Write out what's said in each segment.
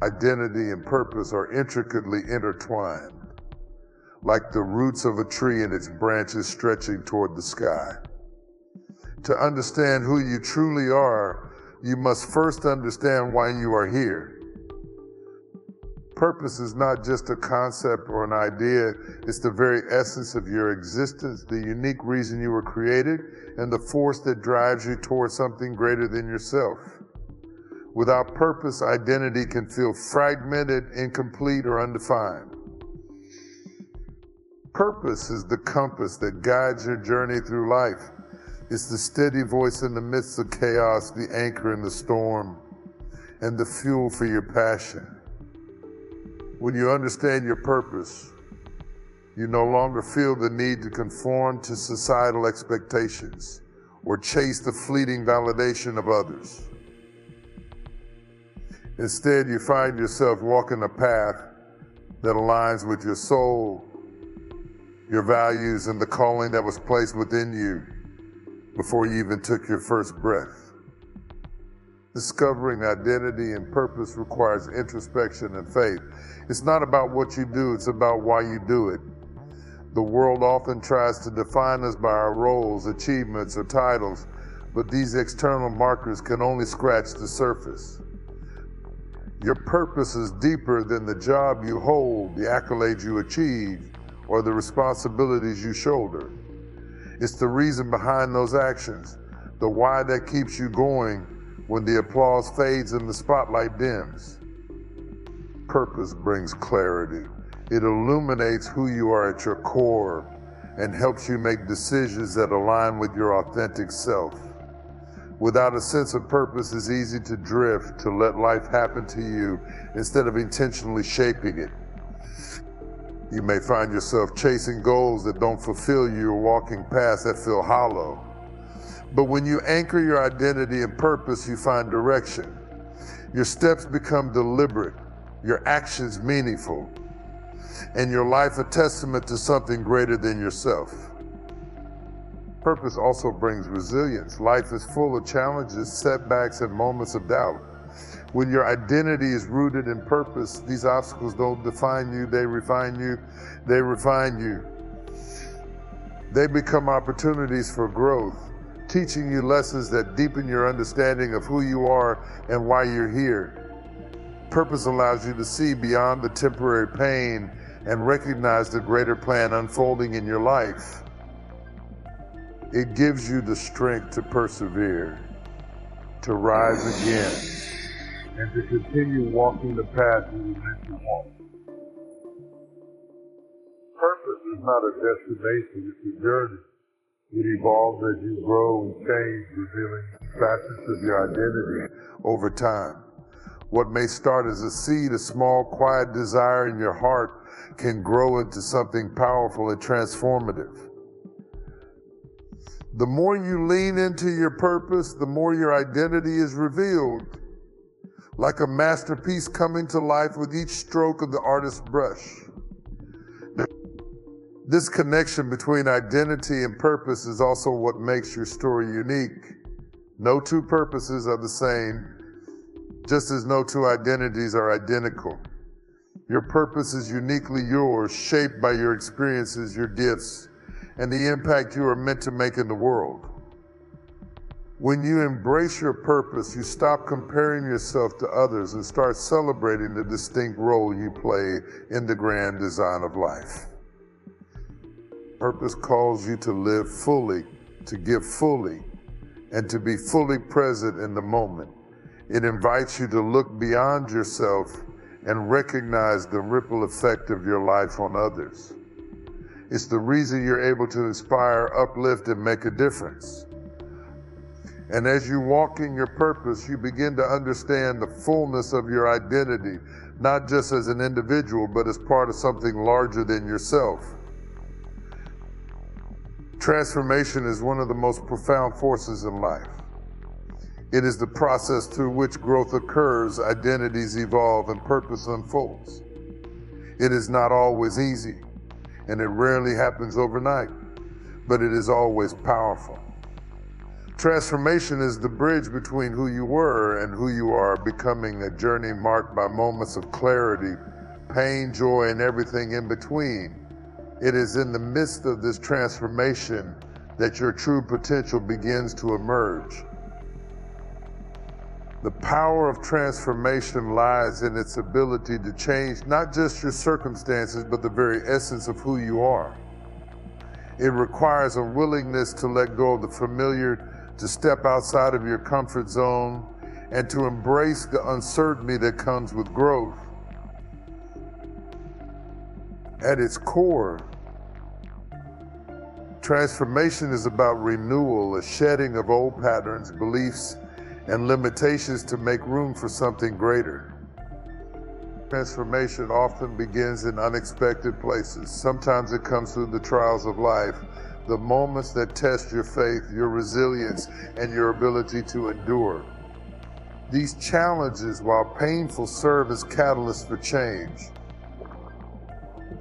Identity and purpose are intricately intertwined, like the roots of a tree and its branches stretching toward the sky. To understand who you truly are, you must first understand why you are here. Purpose is not just a concept or an idea, it's the very essence of your existence, the unique reason you were created, and the force that drives you towards something greater than yourself. Without purpose, identity can feel fragmented, incomplete, or undefined. Purpose is the compass that guides your journey through life. It's the steady voice in the midst of chaos, the anchor in the storm, and the fuel for your passion. When you understand your purpose, you no longer feel the need to conform to societal expectations or chase the fleeting validation of others. Instead, you find yourself walking a path that aligns with your soul, your values, and the calling that was placed within you before you even took your first breath. Discovering identity and purpose requires introspection and faith. It's not about what you do, it's about why you do it. The world often tries to define us by our roles, achievements, or titles, but these external markers can only scratch the surface. Your purpose is deeper than the job you hold, the accolades you achieve, or the responsibilities you shoulder. It's the reason behind those actions, the why that keeps you going when the applause fades and the spotlight dims. Purpose brings clarity. It illuminates who you are at your core and helps you make decisions that align with your authentic self. Without a sense of purpose, it's easy to drift, to let life happen to you instead of intentionally shaping it. You may find yourself chasing goals that don't fulfill you or walking paths that feel hollow. But when you anchor your identity and purpose, you find direction. Your steps become deliberate, your actions meaningful, and your life a testament to something greater than yourself. Purpose also brings resilience. Life is full of challenges, setbacks, and moments of doubt. When your identity is rooted in purpose, these obstacles don't define you, they refine you. They become opportunities for growth, teaching you lessons that deepen your understanding of who you are and why you're here. Purpose allows you to see beyond the temporary pain and recognize the greater plan unfolding in your life. It gives you the strength to persevere, to rise again, and to continue walking the path you were meant to walk. Purpose is not a destination, it's a journey. It evolves as you grow and change, revealing facets of your identity over time. What may start as a seed, a small, quiet desire in your heart, can grow into something powerful and transformative. The more you lean into your purpose, the more your identity is revealed, like a masterpiece coming to life with each stroke of the artist's brush. This connection between identity and purpose is also what makes your story unique. No two purposes are the same, just as no two identities are identical. Your purpose is uniquely yours, shaped by your experiences, your gifts, and the impact you are meant to make in the world. When you embrace your purpose, you stop comparing yourself to others and start celebrating the distinct role you play in the grand design of life. Purpose calls you to live fully, to give fully, and to be fully present in the moment. It invites you to look beyond yourself and recognize the ripple effect of your life on others. It's the reason you're able to inspire, uplift, and make a difference. And as you walk in your purpose, you begin to understand the fullness of your identity, not just as an individual, but as part of something larger than yourself. Transformation is one of the most profound forces in life. It is the process through which growth occurs, identities evolve, and purpose unfolds. It is not always easy, and it rarely happens overnight, but it is always powerful. Transformation is the bridge between who you were and who you are becoming, a journey marked by moments of clarity, pain, joy, and everything in between. It is in the midst of this transformation that your true potential begins to emerge. The power of transformation lies in its ability to change not just your circumstances, but the very essence of who you are. It requires a willingness to let go of the familiar, to step outside of your comfort zone, and to embrace the uncertainty that comes with growth. At its core, transformation is about renewal, a shedding of old patterns, beliefs, and limitations to make room for something greater. Transformation often begins in unexpected places. Sometimes it comes through the trials of life, the moments that test your faith, your resilience, and your ability to endure. These challenges, while painful, serve as catalysts for change.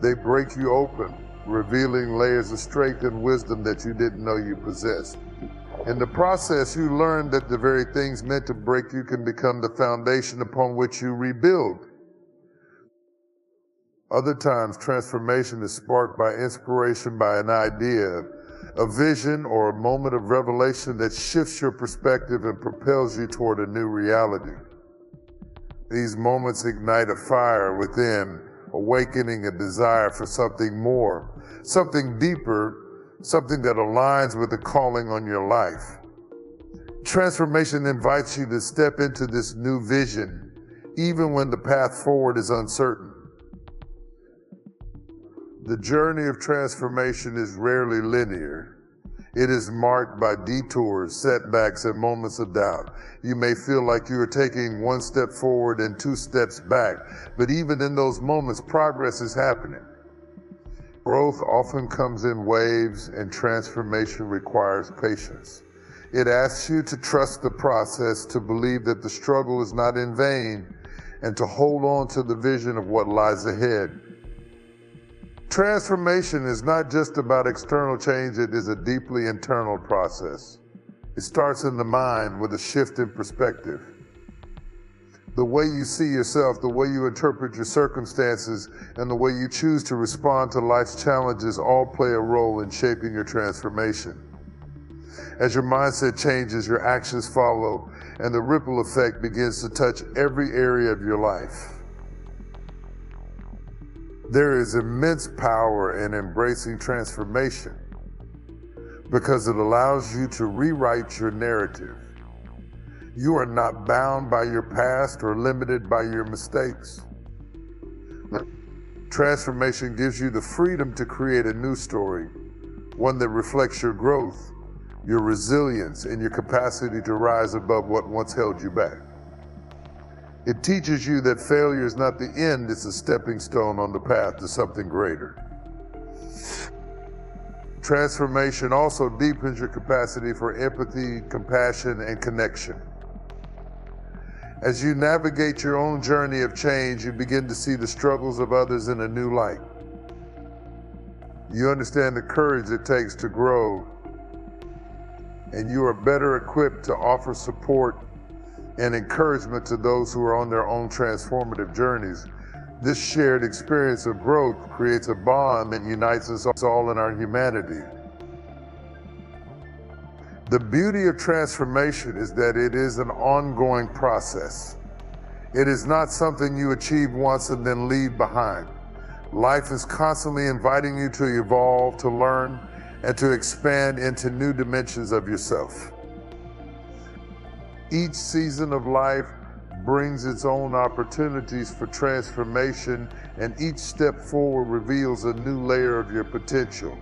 They break you open, revealing layers of strength and wisdom that you didn't know you possessed. In the process, you learn that the very things meant to break you can become the foundation upon which you rebuild. Other times, transformation is sparked by inspiration, by an idea, a vision, or a moment of revelation that shifts your perspective and propels you toward a new reality. These moments ignite a fire within, awakening a desire for something more, something deeper, something that aligns with the calling on your life. Transformation invites you to step into this new vision, even when the path forward is uncertain. The journey of transformation is rarely linear. It is marked by detours, setbacks, and moments of doubt. You may feel like you are taking one step forward and two steps back, but even in those moments, progress is happening. Growth often comes in waves, and transformation requires patience. It asks you to trust the process, to believe that the struggle is not in vain, and to hold on to the vision of what lies ahead. Transformation is not just about external change, it is a deeply internal process. It starts in the mind with a shift in perspective. The way you see yourself, the way you interpret your circumstances, and the way you choose to respond to life's challenges all play a role in shaping your transformation. As your mindset changes, your actions follow, and the ripple effect begins to touch every area of your life. There is immense power in embracing transformation because it allows you to rewrite your narrative. You are not bound by your past or limited by your mistakes. Transformation gives you the freedom to create a new story, one that reflects your growth, your resilience, and your capacity to rise above what once held you back. It teaches you that failure is not the end, it's a stepping stone on the path to something greater. Transformation also deepens your capacity for empathy, compassion, and connection. As you navigate your own journey of change, you begin to see the struggles of others in a new light. You understand the courage it takes to grow, and you are better equipped to offer support and encouragement to those who are on their own transformative journeys. This shared experience of growth creates a bond that unites us all in our humanity. The beauty of transformation is that it is an ongoing process. It is not something you achieve once and then leave behind. Life is constantly inviting you to evolve, to learn, and to expand into new dimensions of yourself. Each season of life brings its own opportunities for transformation, and each step forward reveals a new layer of your potential.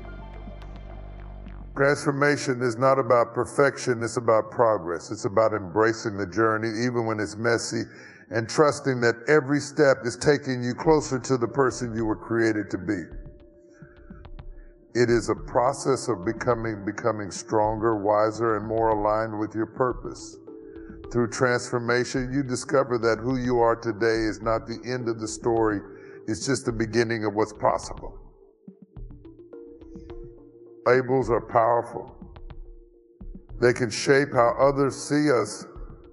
Transformation is not about perfection, it's about progress. It's about embracing the journey, even when it's messy, and trusting that every step is taking you closer to the person you were created to be. It is a process of becoming stronger, wiser, and more aligned with your purpose. Through transformation, you discover that who you are today is not the end of the story, it's just the beginning of what's possible. Labels are powerful. They can shape how others see us,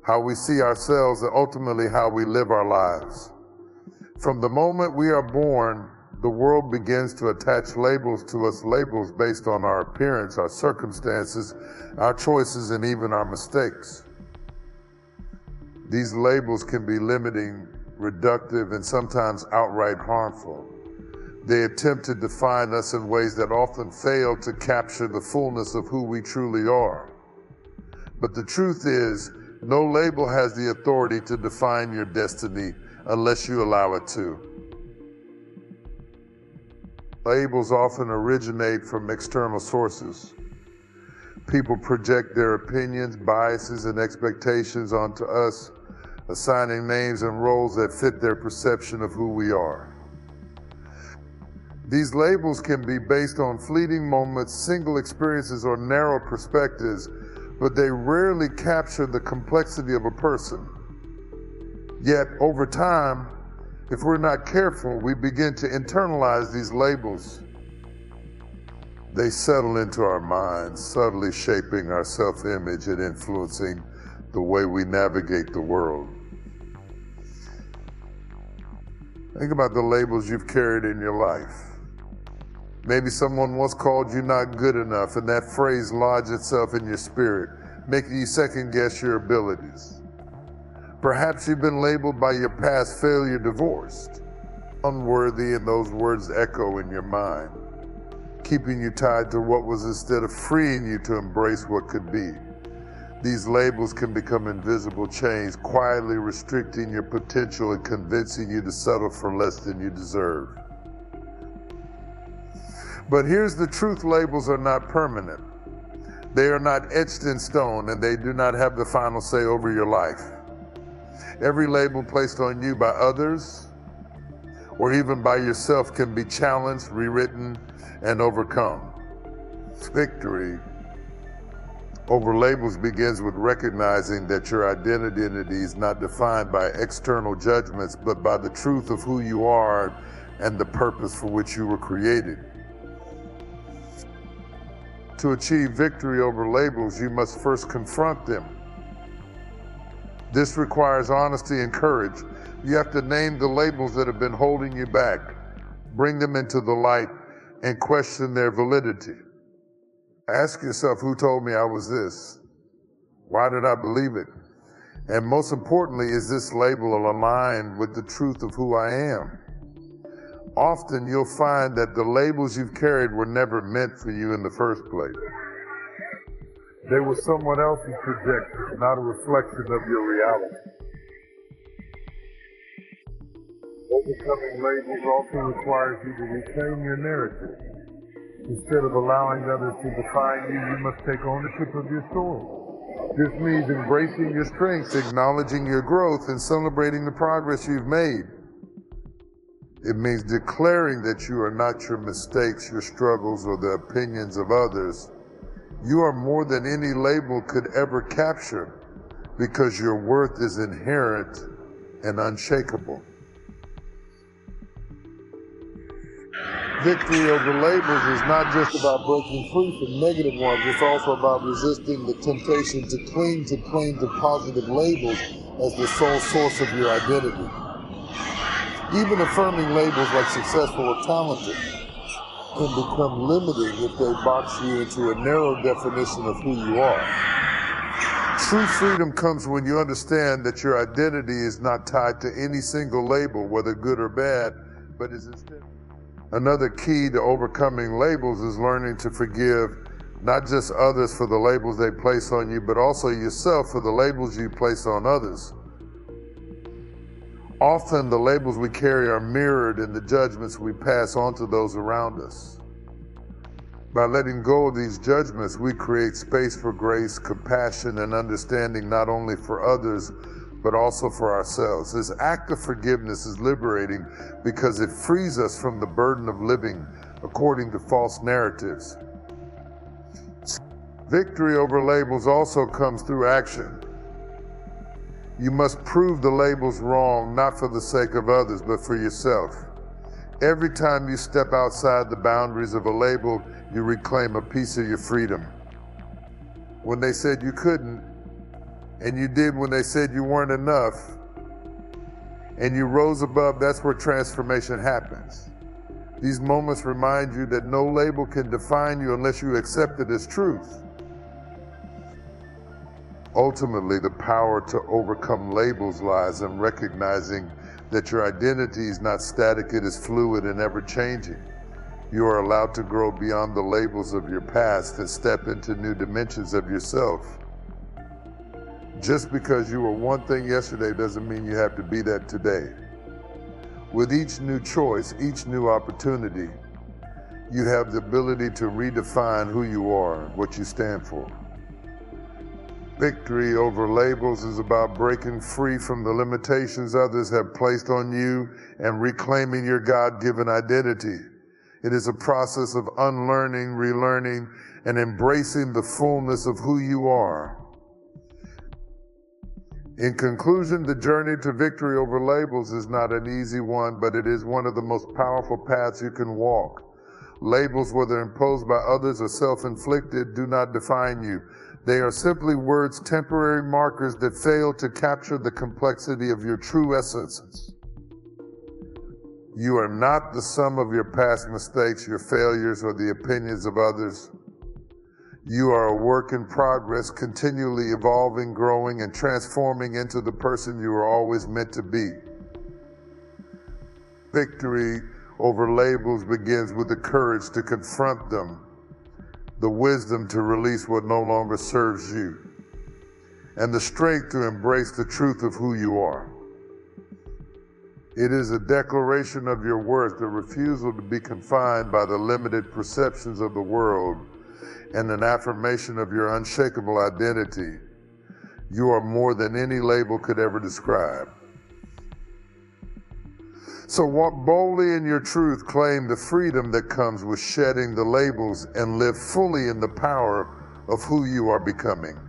how we see ourselves, and ultimately how we live our lives. From the moment we are born, the world begins to attach labels to us, labels based on our appearance, our circumstances, our choices, and even our mistakes. These labels can be limiting, reductive, and sometimes outright harmful. They attempt to define us in ways that often fail to capture the fullness of who we truly are. But the truth is, no label has the authority to define your destiny unless you allow it to. Labels often originate from external sources. People project their opinions, biases, and expectations onto us, assigning names and roles that fit their perception of who we are. These labels can be based on fleeting moments, single experiences, or narrow perspectives, but they rarely capture the complexity of a person. Yet, over time, if we're not careful, we begin to internalize these labels. They settle into our minds, subtly shaping our self-image and influencing the way we navigate the world. Think about the labels you've carried in your life. Maybe someone once called you not good enough, and that phrase lodged itself in your spirit, making you second-guess your abilities. Perhaps you've been labeled by your past failure, divorced, unworthy, and those words echo in your mind, keeping you tied to what was instead of freeing you to embrace what could be. These labels can become invisible chains, quietly restricting your potential and convincing you to settle for less than you deserve. But here's the truth: labels are not permanent. They are not etched in stone, and they do not have the final say over your life. Every label placed on you by others, or even by yourself, can be challenged, rewritten, and overcome. Victory over labels begins with recognizing that your identity is not defined by external judgments, but by the truth of who you are and the purpose for which you were created. To achieve victory over labels, you must first confront them. This requires honesty and courage. You have to name the labels that have been holding you back, bring them into the light, and question their validity. Ask yourself, who told me I was this? Why did I believe it? And most importantly, is this label aligned with the truth of who I am? Often you'll find that the labels you've carried were never meant for you in the first place. They were someone else's projection, not a reflection of your reality. Overcoming labels also requires you to reclaim your narrative. Instead of allowing others to define you, you must take ownership of your story. This means embracing your strengths, acknowledging your growth, and celebrating the progress you've made. It means declaring that you are not your mistakes, your struggles, or the opinions of others. You are more than any label could ever capture, because your worth is inherent and unshakable. Victory over labels is not just about breaking free from negative ones, it's also about resisting the temptation to cling to positive labels as the sole source of your identity. Even affirming labels like successful or talented can become limiting if they box you into a narrow definition of who you are. True freedom comes when you understand that your identity is not tied to any single label, whether good or bad, but is instead. Another key to overcoming labels is learning to forgive not just others for the labels they place on you, but also yourself for the labels you place on others. Often the labels we carry are mirrored in the judgments we pass on to those around us. By letting go of these judgments, we create space for grace, compassion, and understanding not only for others, but also for ourselves. This act of forgiveness is liberating because it frees us from the burden of living according to false narratives. Victory over labels also comes through action. You must prove the labels wrong, not for the sake of others, but for yourself. Every time you step outside the boundaries of a label, you reclaim a piece of your freedom. when they said you couldn't, and you did when they said you weren't enough, and you rose above, that's where transformation happens. These moments remind you that no label can define you unless you accept it as truth. Ultimately, the power to overcome labels lies in recognizing that your identity is not static, it is fluid and ever-changing. You are allowed to grow beyond the labels of your past and step into new dimensions of yourself. Just because you were one thing yesterday doesn't mean you have to be that today. With each new choice, each new opportunity, you have the ability to redefine who you are, what you stand for. Victory over labels is about breaking free from the limitations others have placed on you and reclaiming your God-given identity. It is a process of unlearning, relearning, and embracing the fullness of who you are. In conclusion, the journey to victory over labels is not an easy one, but it is one of the most powerful paths you can walk. Labels, whether imposed by others or self-inflicted, do not define you. They are simply words, temporary markers that fail to capture the complexity of your true essence. You are not the sum of your past mistakes, your failures, or the opinions of others. You are a work in progress, continually evolving, growing, and transforming into the person you were always meant to be. Victory over labels begins with the courage to confront them, the wisdom to release what no longer serves you, and the strength to embrace the truth of who you are. It is a declaration of your worth, a refusal to be confined by the limited perceptions of the world, and an affirmation of your unshakable identity. You are more than any label could ever describe. So walk boldly in your truth, claim the freedom that comes with shedding the labels, and live fully in the power of who you are becoming.